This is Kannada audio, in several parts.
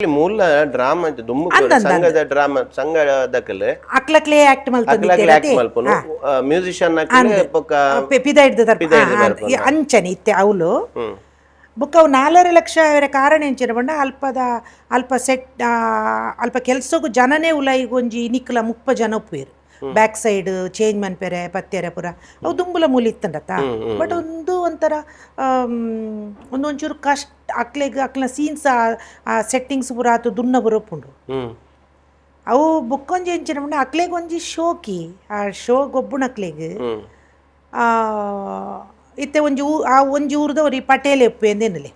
ಮೂಲ ಡ್ರಾಮಾ ಸಂಘದ ಡ್ರಾಮಾ ಸಂಘದಕಲೆ ಅಕ್ಲಕ್ಲೆ ಆಕ್ಟ್ ಮಲ್ಪನು ಮ್ಯೂಸಿಷಿಯನ್ ಪಿದ ಹಿಡ್ದು ಅಂಚನೆ ಇತ್ತೆ ಅವಳು ಬುಕ್ ಅವು 4 ಲಕ್ಷ ಕಾರಣ ಎಂಚಿನ ಬಂಡ ಅಲ್ಪ ಸೆಟ್ ಅಲ್ಪ ಕೆಲ್ಸಗೂ ಜನನೇ ಉಲಾಯಿಗೆ ಒಂಜಿ ನಿಕ್ಲ 30 ಜನ ಉಪ್ಪೇರು ಬ್ಯಾಕ್ ಸೈಡ್ ಚೇಂಜ್ ಮನ್ಪೆರೆ ಪತ್ತೆರೆ ಪೂರ ಅವು ದುಂಬುಲ ಮೂಲಿ ಇತ್ತಂಡತ್ತ ಬಟ್ ಒಂದು ಒಂಥರ ಒಂದೊಂಚೂರು ಕಷ್ಟ ಅಕ್ಲ ಸೀನ್ಸ್ ಆ ಸೆಟ್ಟಿಂಗ್ಸ್ ಪೂರ ಆತು ದುನ್ನ ಬರೋಪುಂಡು ಅವು ಬುಕ್ಕೊಂಜಿ ಎಂಚಿನ ಬಂಡ ಅಕ್ಲೆಗೆ ಒಂಜಿ ಶೋಕಿ ಆ ಶೋ ಗೊಬ್ಬುಣ ಅಕ್ಲೆಗೆ ಇತ್ತೆ ಒಂಜಿ ಊರ್ದವ್ರಿ ಪಟೇಲ್ ಎಪ್ಪು ಎಂದೇನಲೆ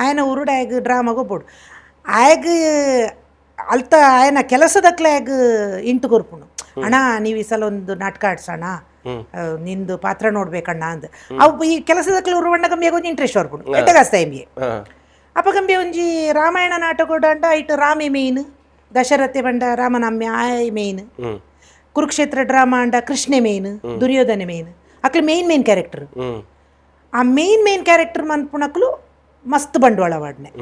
ಆಯನ ಊರುಡ ಆಗ ಡ್ರಾಮಾ ಗೊಬ್ಬುಡು ಆಗ ಅಲ್ತ ಆಯನ ಕೆಲಸದಕ್ಲೆ ಆಗ ಇಂಟು ಕೊರ್ಪುಣು ಅಣ್ಣ ನೀವು ಈ ಸಲ ಒಂದು ನಾಟಕ ಆಡ್ಸೋಣ ನಿಂದು ಪಾತ್ರ ನೋಡ್ಬೇಕಣ್ಣ ಅಂದ್ ಅವು ಈ ಕೆಲಸದಕ್ಲೆ ಉರುವಣ್ಣ ಗಂಬಿಯಾಗ ಒಂದು ಇಂಟ್ರೆಸ್ಟ್ ಹೊರ್ಪುಡು ಎಟ್ಟಗಾಸ್ತ ಎಂಬಿಯೆ ಅಪ್ಪ ಗಂಬಿ ಒಂಜಿ ರಾಮಾಯಣ ನಾಟಕ ಅಂಡ ಐಟು ರಾಮೆ ಮೇಯ್ನ್ ದಶರಥೆ ಬಂಡ ರಾಮನಮ್ಯ ಆಯ್ ಮೇಯ್ನ್ ಕುರುಕ್ಷೇತ್ರ ಡ್ರಾಮಾ ಅಂಡ ಕೃಷ್ಣೆ ಮೇಯ್ನ್ ದುರ್ಯೋಧನೆ ಮೇಯ್ನ್ ಅಕ್ಲು ಮೇಯ್ನ್ ಕ್ಯಾರೆಕ್ಟರ್ ಆ ಮೇಯ್ನ್ ಕ್ಯಾರೆಕ್ಟರ್ ಮನ್ಪುಣಕ್ಲು ಮಸ್ತ್ ಬಂಡವಾಳ ವಾಡ್ನೆ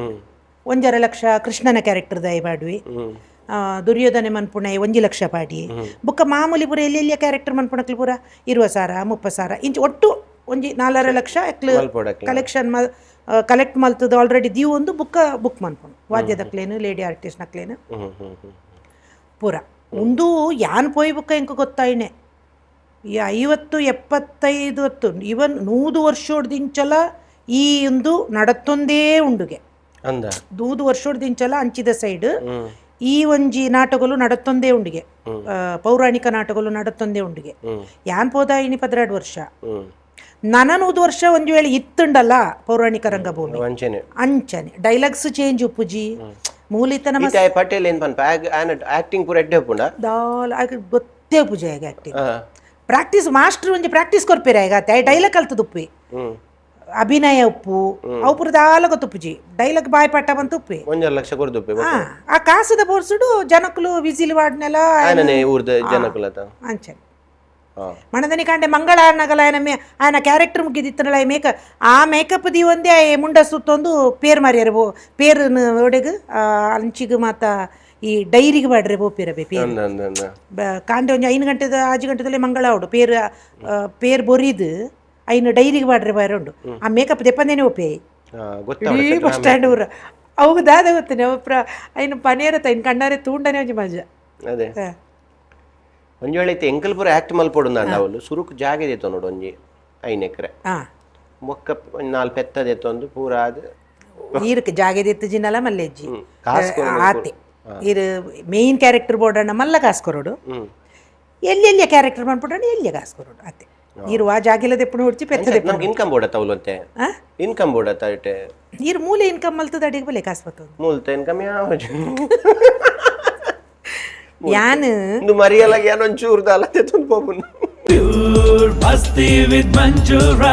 1.5 ಲಕ್ಷ ಕೃಷ್ಣನ ಕ್ಯಾರೆಕ್ಟರ್ ದಯ ಬಾಡ್ವಿ ದುರ್ಯೋಧನೆ ಮನ್ಪುಣೆ 1 ಲಕ್ಷ ಪಾಡಿ ಬುಕ್ಕ ಮಾಮೂಲಿ ಪೂರ ಎಲ್ಲೆಲ್ಲಿಯ ಕ್ಯಾರೆಕ್ಟರ್ ಮನ್ಪುಣಕ್ಲು ಪೂರ 20,000 30,000 ಇಂಚ್ ಒಟ್ಟು ಒಂಜಿ 4 lakh collection collect ಮಲ್ತದ already Diu ಒಂದು ಬುಕ್ ಮನ್ಪುಣು ವಾದ್ಯದಕ್ಲೇನು ಲೇಡಿ ಆರ್ಟಿಸ್ಟ್ನಕ್ಲೇನು ಪೂರ ಒಂದು ಯಾನ್ ಪೋಯ್ ಬುಕ್ಕ ಎಂಕ ಗೊತ್ತಾಯ್ನೆ 50 75 ಇವನ್ 100 ವರ್ಷೋಡ್ದಿಂಚಲ ಈ ಒಂದು ನಡತ್ತೊಂದೇ ಉಂಡುಗೆ 100 ವರ್ಷೋಡ್ದಿಂಚಲ ಅಂಚಿದ ಸೈಡ್ ಈ ಒಂಜಿ ನಾಟಕಲು ನಡತ್ತೊಂದೇ ಉಂಡಿಗೆ ಪೌರಾಣಿಕ ನಾಟಕಲು ನಡತ್ತೊಂದೇ ಉಂಡಿಗೆ ಯಾನ್ ಪೋದಾಯಿನಿ 12 ವರ್ಷ ನನ್ನ 100 ವರ್ಷ ಒಂದ್ ವೇಳೆ ಇತ್ತುಂಡಲ್ಲ ಪೌರಾಣಿಕ ರಂಗಭೂಮಿ ಅಂಚನೆ ಡೈಲಾಗ್ಸ್ ಚೇಂಜ್ ಉಪ್ಪುಜಿ ಮೂಲಿತ ಪಟೇಲ್ ಆಕ್ಟಿಂಗ್ ಪೂರ ಎಡ್ಡೆ ಉಪ್ಪುಂಡ ಗೊತ್ತೇ ಪೂಜೆ ಆಕ್ಟಿಂಗ್ ಪ್ರಾಕ್ಟೀಸ್ ಮಾಸ್ಟರ್ ಒಂಜಿ ಪ್ರಾಕ್ಟೀಸ್ ಕೊರ್ಪೇರೆ ಈಗ ಡೈಲಾಗ್ ಕಲ್ತದ ಉಪ್ಪಿ ಅಭಿನಯ ಉಪ್ಪು ಅವು ಪುರ ದಾಲ ಗೊತ್ತುಪ್ಪುಜಿ ಡೈಲಾಗ್ ಬಾಯ್ ಪಟ್ಟ ಬಂತು ಉಪ್ಪಿ 1 ಲಕ್ಷ ಕೊರ್ದು ಆ ಕಾಸದ ಬೋರ್ಸುಡು ಜನಕ್ಕಲು ವಿಸಿಲ್ ವಾಡ್ನೆಲ್ಲ ಅಂಚನೆ ಮಣದನಿ ಕಾಂಡೆ ಮಂಗಳ ಅನ್ನಗಲ ಆಯನ ಕ್ಯಾರೆಕ್ಟರ್ ಮುಗಿದಿತ್ತನಲ್ಲ ಆ ಮೇಕಪ್ ದಿ ಒಂದೇ ಮುಂಡ ಸುತ್ತೊಂದು ಪೇರ್ ಮಾರ್ಯಾರ ಪೇರ್ ಒಡೆಗ್ ಅಂಚಿಗೆ ಮಾತ ಈ ಡೈರಿಗೆ ಬಾಡ್ರೆ ಬೋಪಿರಬೇ ಪೇರ್ ಕಾಂಡೆ ಒಂಜಿ 5 ಗಂಟೆದ 6 ಗಂಟೆದಲ್ಲೇ ಮಂಗಳ ಅವಡು ಪೇರ್ ಬೊರಿದು ಐನು ಡೈರಿಗೆ ಬಾಡ್ರೆ ಬಾರ ಉಂಡು ಆ ಮೇಕಪ್ ದೆಪ್ಪಂದೇನೆ ಒಪ್ಪೆ ಬಸ್ ಸ್ಟ್ಯಾಂಡ್ ಊರ ಅವು ದಾದ ಗೊತ್ತೇನೆ ಐನು ಪನೇರತ್ತ ಐನು ಕಣ್ಣಾರೆ ತೂಂಡನೆ ಒಂಜಿ ಮಜಾ ಅದೇ ಒಂಜಿ ವೇಳೆ ಎಂಕಲ್ ಪೂರ ಆಕ್ಟ್ ಮಲ್ಪೊಡು ಅವಳು ಸುರುಕು ಜಾಗ ದೇತ ನೋಡು ಒಂಜಿ 5 ಎಕರೆ ಮೊಕ್ಕ 4 ಪೆತ್ತ ದೇತೊಂದು ಪೂರ ಆದ ನೀರಕ್ಕೆ ಜಾಗ ದೇತ್ತು ಜಿನಲ ಮಲ್ಲೆಜ್ಜಿ ಆತೆ ಇದು ಮೇಯ್ನ್ ಕ್ಯಾರೆಕ್ಟರ್ ಬೋರ್ಡಣ್ಣ ಮಲ್ಲ ಕಾಸ್ಕೊರೋಡು ಎಲ್ಲೆಲ್ಲಿಯ ಕ್ಯಾರೆಕ್ಟರ್ ಮಾಡ್ಬಿಡೋಣ ಎಲ್ಲಿಯ ಕಾಸ್ಕೊರೋಡು ಅತ್ತೆ ನೀರು ಆ ಜಾಗಿಲದ ಎಪ್ಪು ಹೊಡ್ಚಿ ಪೆತ್ತದೆ ಇನ್ಕಮ್ ಬೋರ್ಡ ತವಲಂತೆ ಇನ್ಕಮ್ ಬೋರ್ಡ ತೈಟೆ ನೀರು ಮೂಲೆ ಇನ್ಕಮ್ ಮಲ್ತದ ಅಡಿಗೆ ಬಲೆ ಕಾಸ್ಬತ್ತು ಮೂಲ್ತ ಇನ್ಕಮ್ ಯಾವ ಯಾನ್ ಮರಿಯಲಾಗ ಏನೊಂಚೂರ್ದ ಅಲ್ಲ ತೆತ್ತೊಂದು ಹೋಗ್ಬನ್ನು Masti with Manjura.